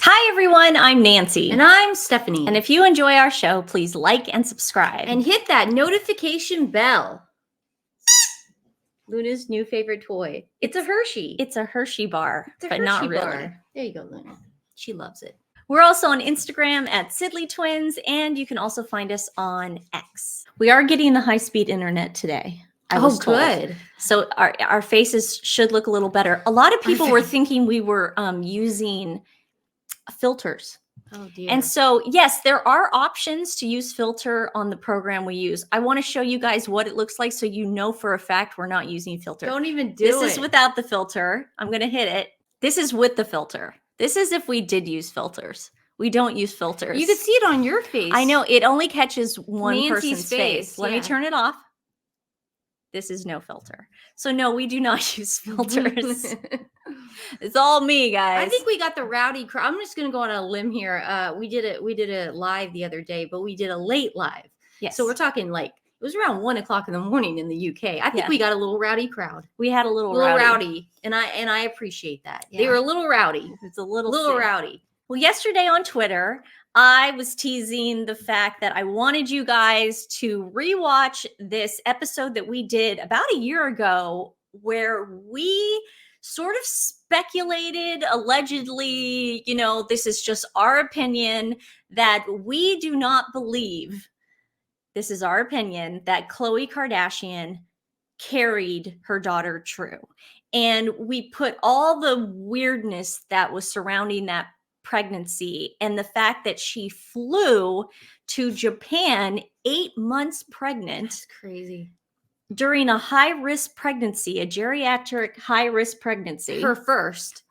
Hi everyone, I'm Nancy. And I'm Stephanie. And if you enjoy our show, please like and subscribe. And hit that notification bell. Luna's new favorite toy. It's a Hershey. It's a Hershey bar, but not really. There you go, Luna. She loves it. We're also on Instagram at TWiN, and you can also find us on X. We are getting the high-speed internet today. Good. So our faces should look a little better. A lot of people were thinking we were using filters. Oh dear. And so, yes, there are options to use filter on the program we use. I want to show you guys what it looks like so you know for a fact we're not using filter. Don't even do it. This is without the filter. I'm going to hit it. This is with the filter. This is if we did use filters. We don't use filters. You can see it on your face. I know. It only catches one Nancy's person's face. Let me turn it off. This is no filter. So no, we do not use filters. It's all me, guys. I think we got the rowdy crowd. I'm just gonna go on a limb here. We did a live the other day, but we did a late live. Yes. So we're talking like it was around 1 o'clock in the morning in the UK. I think we got a little rowdy crowd. We had a little rowdy. And I appreciate that. Yeah. They were a little rowdy. It's a little rowdy. Well, yesterday on Twitter, I was teasing the fact that I wanted you guys to rewatch this episode that we did about a year ago where we sort of speculated, allegedly, you know, this is just our opinion, that we do not believe, this is our opinion, that Khloe Kardashian carried her daughter True. And we put all the weirdness that was surrounding that pregnancy and the fact that she flew to Japan 8 months pregnant. That's crazy. During a high-risk pregnancy, a geriatric high-risk pregnancy. Her first.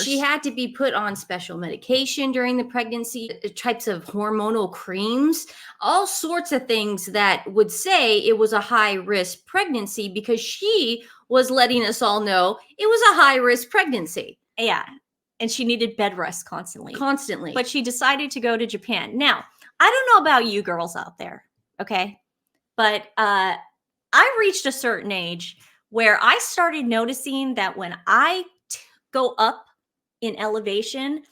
She had to be put on special medication during the pregnancy, types of hormonal creams, all sorts of things that would say it was a high-risk pregnancy because she was letting us all know it was a high-risk pregnancy. Yeah. And she needed bed rest constantly. Constantly. But she decided to go to Japan. Now, I don't know about you girls out there, okay? But I reached a certain age where I started noticing that when I go up in elevation,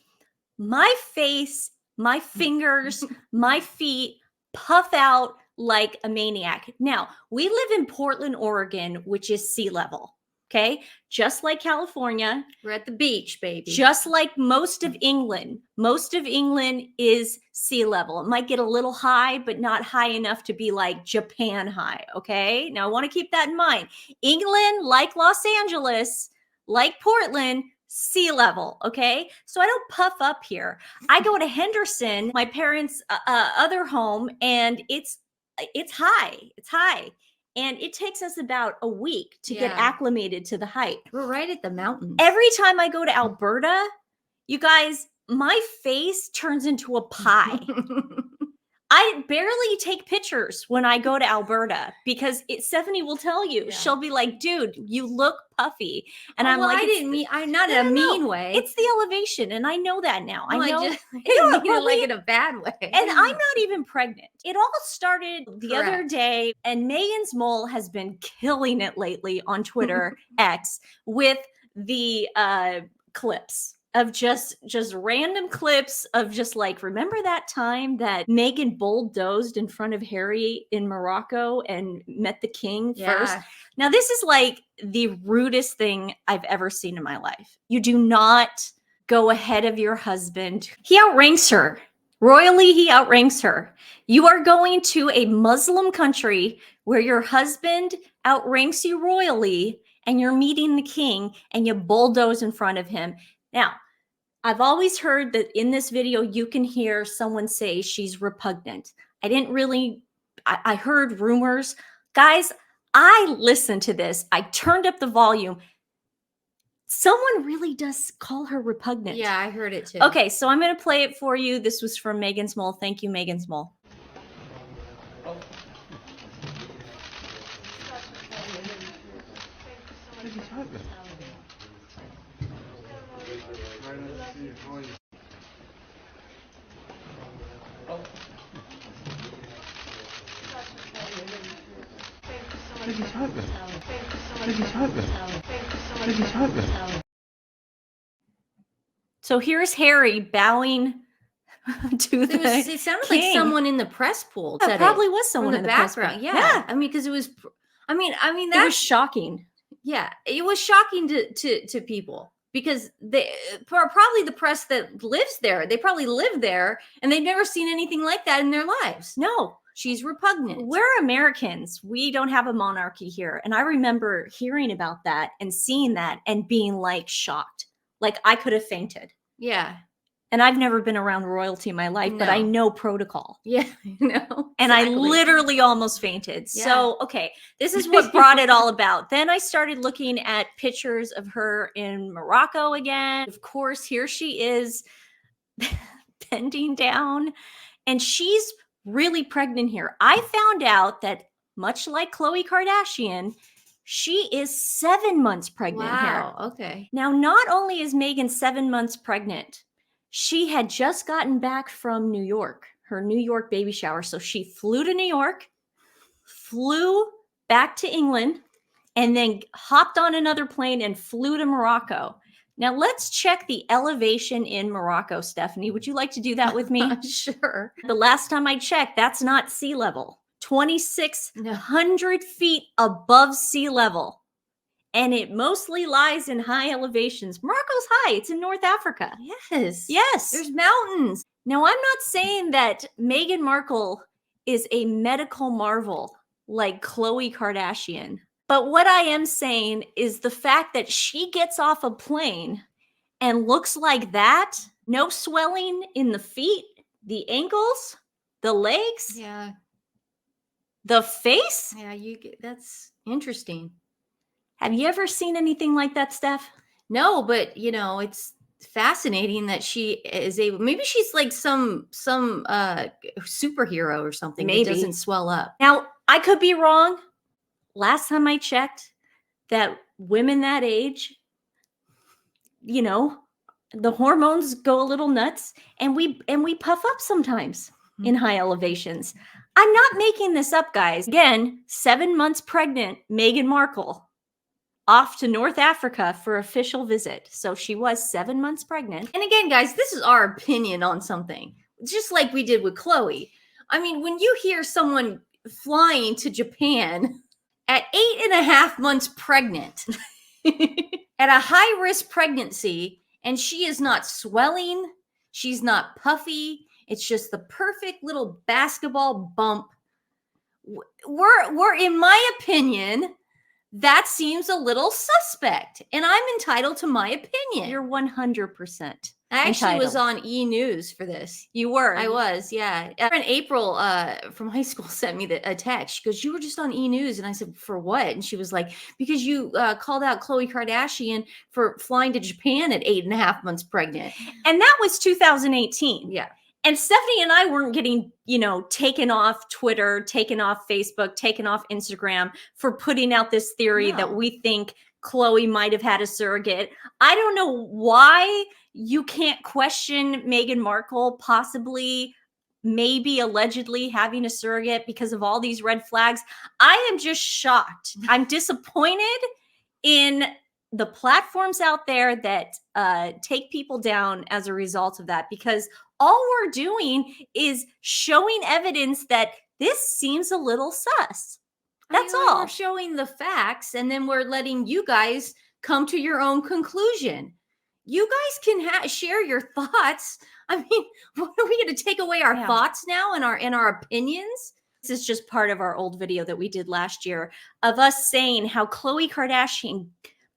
my face, my fingers, my feet puff out like a maniac. Now, we live in Portland, Oregon, which is sea level. Okay, just like California. We're at the beach, baby. Just like most of England. Most of England is sea level. It might get a little high, but not high enough to be like Japan high. Okay, now I want to keep that in mind. England, like Los Angeles, like Portland, sea level. Okay, so I don't puff up here. I go to Henderson, my parents' other home, and it's high. It's high. And it takes us about a week to get acclimated to the height. We're right at the mountains. Every time I go to Alberta, you guys, my face turns into a pie. I barely take pictures when I go to Alberta because Stephanie will tell you. Yeah. She'll be like, dude, you look puffy. And I'm like, I'm not in a mean way. It's the elevation. And I know that now. No, I know. I didn't mean it like in a bad way. And I'm not even pregnant. It all started the other day. And Meghan's mole has been killing it lately on Twitter, X, with the clips. Of just random clips of just like, remember that time that Meghan bulldozed in front of Harry in Morocco and met the king first? Now, this is like the rudest thing I've ever seen in my life. You do not go ahead of your husband. He outranks her. Royally, he outranks her. You are going to a Muslim country where your husband outranks you royally and you're meeting the king and you bulldoze in front of him. Now, I've always heard that in this video, you can hear someone say she's repugnant. I heard rumors. Guys, I listened to this. I turned up the volume. Someone really does call her repugnant. Yeah, I heard it too. Okay, so I'm going to play it for you. This was from Meghan's Mole. Thank you, Meghan's Mole. What are you talking about? So here's Harry bowing to It sounded like someone in the press pool. It probably was someone in the background. Yeah. I mean, because it was. I mean, it was shocking. Yeah, it was shocking to people because they probably the press that lives there. They probably live there and they've never seen anything like that in their lives. No, she's repugnant. We're Americans. We don't have a monarchy here, and I remember hearing about that and seeing that and being like shocked, like I could have fainted. Yeah. And I've never been around royalty in my life, but I know protocol. Yeah, no. And I literally almost fainted. Yeah. So, okay, this is what brought it all about. Then I started looking at pictures of her in Morocco again. Of course, here she is bending down, and she's really pregnant here. I found out that much like Khloe Kardashian, she is 7 months pregnant here. Wow, okay. Now, not only is Meghan 7 months pregnant, she had just gotten back from New York, her New York baby shower. So she flew to New York, flew back to England, and then hopped on another plane and flew to Morocco. Now let's check the elevation in Morocco, Stephanie. Would you like to do that with me? Sure. The last time I checked, that's not sea level. 2,600 feet above sea level. And it mostly lies in high elevations. Morocco's high. It's in North Africa. Yes. Yes. There's mountains. Now, I'm not saying that Meghan Markle is a medical marvel like Khloe Kardashian. But what I am saying is the fact that she gets off a plane and looks like that, no swelling in the feet, the ankles, the legs, yeah, the face. Yeah, that's interesting. Have you ever seen anything like that, Steph? No, but it's fascinating that she is able. Maybe she's like some superhero or something. Maybe that doesn't swell up. Now, I could be wrong. Last time I checked, that women that age, the hormones go a little nuts, and we puff up sometimes in high elevations. I'm not making this up, guys. Again, 7 months pregnant, Meghan Markle off to North Africa for official visit. So she was 7 months pregnant. And again, guys, this is our opinion on something, just like we did with Khloe. I mean, when you hear someone flying to Japan at 8.5 months pregnant, at a high-risk pregnancy, and she is not swelling, she's not puffy, it's just the perfect little basketball bump. We're in my opinion, that seems a little suspect, and I'm entitled to my opinion. You're 100%. I actually was on E! News for this. You were? I was, yeah. My friend April from high school sent me a text. She goes, "You were just on E! News." And I said, "For what?" And she was like, "Because you called out Khloe Kardashian for flying to Japan at 8.5 months pregnant." And that was 2018. Yeah. And Stephanie and I weren't getting, taken off Twitter, taken off Facebook, taken off Instagram for putting out this theory that we think Khloe might have had a surrogate. I don't know why you can't question Meghan Markle possibly, maybe allegedly having a surrogate because of all these red flags. I am just shocked. I'm disappointed in the platforms out there that take people down as a result of that, because all we're doing is showing evidence that this seems a little sus. That's all. We're showing the facts, and then we're letting you guys come to your own conclusion. You guys can share your thoughts. I mean, what are we going to take away our thoughts now and our opinions? This is just part of our old video that we did last year of us saying how Khloe Kardashian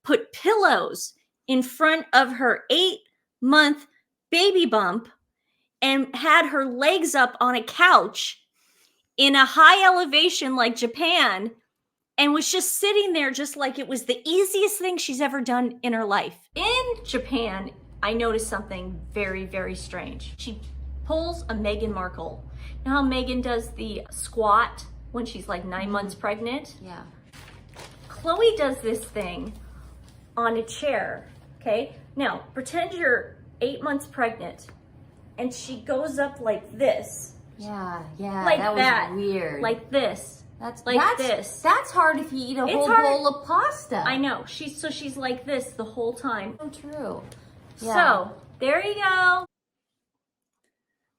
put pillows in front of her 8-month baby bump and had her legs up on a couch in a high elevation like Japan, and was just sitting there just like it was the easiest thing she's ever done in her life. In Japan, I noticed something very, very strange. She pulls a Meghan Markle. You know how Meghan does the squat when she's like 9 months pregnant? Yeah. Khloe does this thing on a chair, okay? Now, pretend you're 8 months pregnant, and she goes up like this. Yeah, like that was weird. Like this. That's this. That's hard if you eat a whole bowl of pasta. I know. She's like this the whole time. So true. Yeah. So There you go.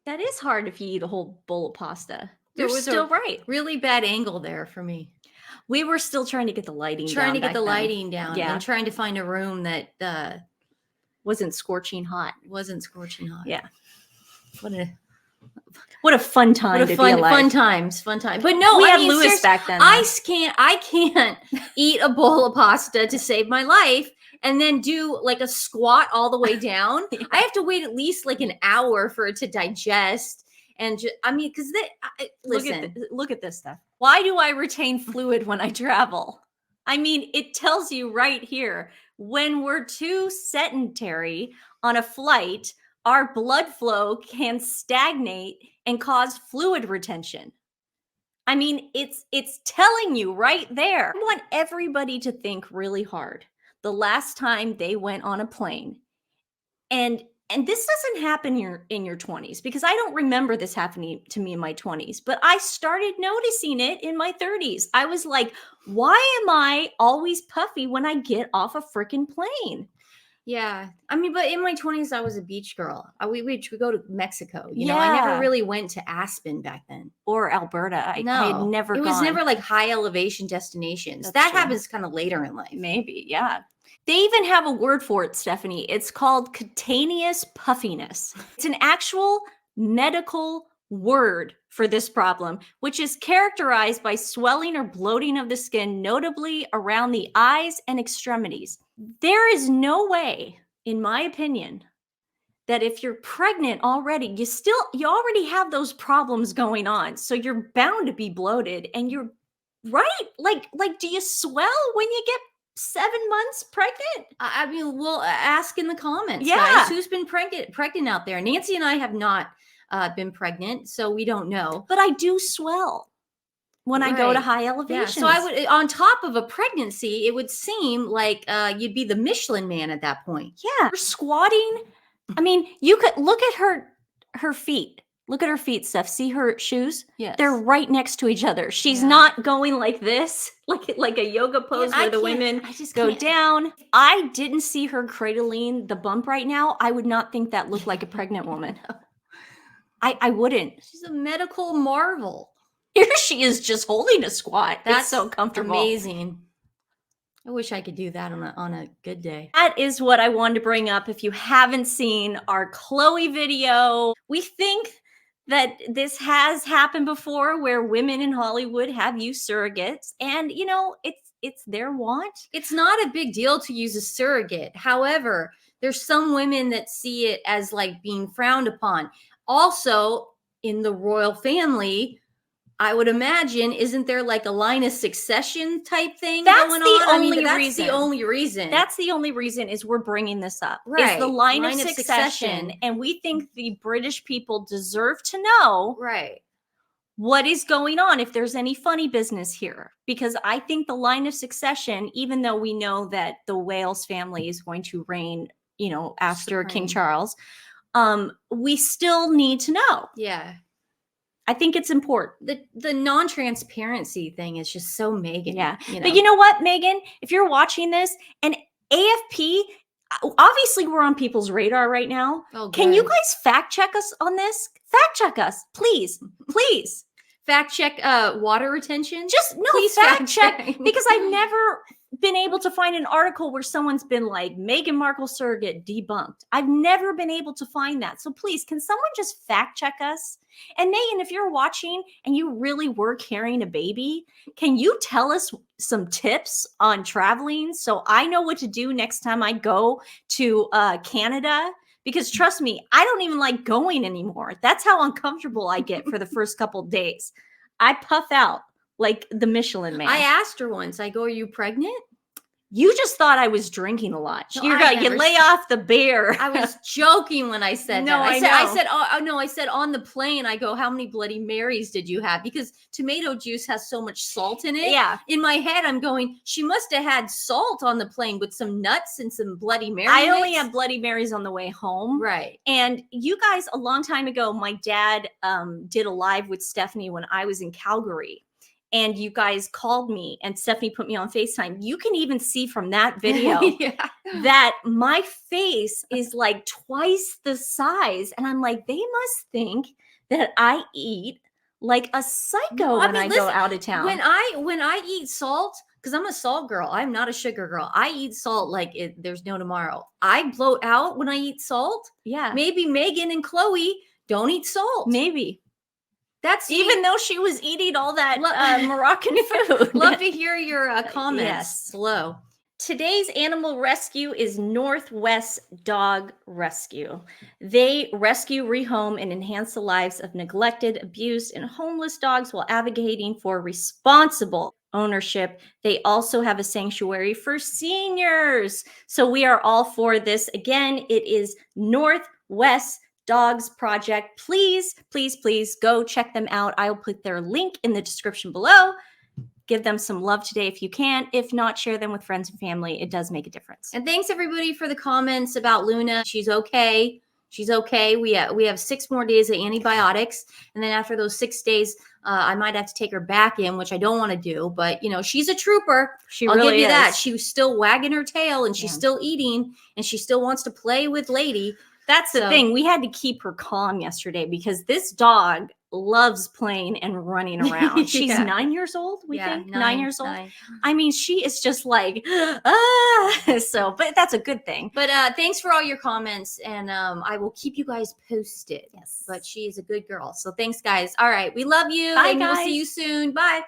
That is hard if you eat a whole bowl of pasta. There You're was still a right. really bad angle there for me. We were still trying to get the lighting down. Trying to get back the then. lighting down Yeah. and trying to find a room that Wasn't scorching hot. wasn't scorching hot. Yeah. What a fun time what a to fun, be alive. fun times. But no, we I had mean, Lewis seriously, back then. I can't eat a bowl of pasta to save my life and then do like a squat all the way down. Yeah. I have to wait at least like an hour for it to digest. And I mean, because listen, look at this stuff. Why do I retain fluid when I travel? I mean, it tells you right here, when we're too sedentary on a flight, our blood flow can stagnate and cause fluid retention. I mean, it's telling you right there. I want everybody to think really hard the last time they went on a plane. And this doesn't happen in your 20s, because I don't remember this happening to me in my 20s, but I started noticing it in my 30s. I was like, why am I always puffy when I get off a freaking plane? yeah. I mean, but in my 20s, I was a beach girl. We go to Mexico. You know, I never really went to Aspen back then. Or Alberta. I had never It gone. was never like high elevation destinations. That's that true. happens kind of later in life. Maybe, yeah. They even have a word for it, Stephanie. It's called cutaneous puffiness. It's an actual medical word for this problem, which is characterized by swelling or bloating of the skin, notably around the eyes and extremities. There is no way, in my opinion, that if you're pregnant already, you already have those problems going on. So you're bound to be bloated, and you're right. Like, do you swell when you get 7 months pregnant? I mean, we'll ask in the comments, Yeah. guys, who's been pregnant out there. Nancy and I have not been pregnant, so we don't know. But I do swell when I go to high elevations. Yeah. So I would, on top of a pregnancy, it would seem like you'd be the Michelin man at that point. Yeah. You're squatting. I mean, you could look at her feet. Look at her feet, Steph. See her shoes? Yes. They're right next to each other. She's not going like this, like a yoga pose where the women go down. If I didn't see her cradling the bump right now, I would not think that looked like a pregnant woman. I wouldn't. She's a medical marvel. Here she is just holding a squat. That's so comfortable. Amazing. I wish I could do that on a good day. That is what I wanted to bring up. If you haven't seen our Khloe video, we think that this has happened before, where women in Hollywood have used surrogates, and you know, it's their want. It's not a big deal to use a surrogate. However, there's some women that see it as like being frowned upon. Also, in the royal family, I would imagine, isn't there like a line of succession type thing That's going the on? only That's reason. the only reason. That's the only reason is we're bringing this up. Right. Is the line of succession. And we think the British people deserve to know what is going on, if there's any funny business here. Because I think the line of succession, even though we know that the Wales family is going to reign, you know, after King Charles, we still need to know. Yeah. I think it's important. The non-transparency thing is just so Meghan. Yeah. You know? But you know what, Meghan? If you're watching this, and AFP, obviously we're on people's radar right now. Oh, can you guys fact check us on this? Fact check us, please. Please. Fact check water retention? Just please fact check, because I've never been able to find an article where someone's been like, Meghan Markle surrogate debunked. I've never been able to find that. So please, can someone just fact check us? And Meghan, if you're watching and you really were carrying a baby, can you tell us some tips on traveling so I know what to do next time I go to Canada? Because trust me, I don't even like going anymore. That's how uncomfortable I get for the first couple of days. I puff out like the Michelin man. I asked her once, I go, are you pregnant? You just thought I was drinking a lot. No, you lay off the beer. I was joking when I said No, that. I said on the plane, I go, how many Bloody Marys did you have? Because tomato juice has so much salt in it. Yeah. In my head, I'm going, she must have had salt on the plane with some nuts and some Bloody Mary. I only had Bloody Marys on the way home. Right. And you guys, a long time ago, my dad did a live with Stephanie when I was in Calgary. and you guys called me and Stephanie put me on FaceTime, you can even see from that video that my face is like twice the size. And I'm like, they must think that I eat like a psycho when I go out of town. When I eat salt, because I'm a salt girl, I'm not a sugar girl. I eat salt like there's no tomorrow. I bloat out when I eat salt. Yeah. Maybe Meghan and Khloe don't eat salt. Maybe. That's even though she was eating all that Moroccan food. Love to hear your comments below. Today's animal rescue is Northwest Dog Rescue. They rescue, rehome, and enhance the lives of neglected, abused, and homeless dogs while advocating for responsible ownership. They also have a sanctuary for seniors. So we are all for this. Again, it is Northwest Dogs Project. Please, please, please go check them out. I'll put their link in the description below. Give them some love today if you can. If not, share them with friends and family. It does make a difference. And thanks everybody for the comments about Luna. She's okay. She's okay. We have 6 more days of antibiotics. And then after those 6 days, I might have to take her back in, which I don't want to do. But, you know, she's a trooper. I'll give you that. She was still wagging her tail and she's still eating and she still wants to play with Lady. That's the thing. We had to keep her calm yesterday because this dog loves playing and running around. She's 9 years old, we think. 9 years old. 9. I mean, she is just like, so, but that's a good thing. But thanks for all your comments, and I will keep you guys posted. Yes. But she is a good girl. So thanks, guys. All right. We love you. Bye, and guys. we'll see you soon. Bye.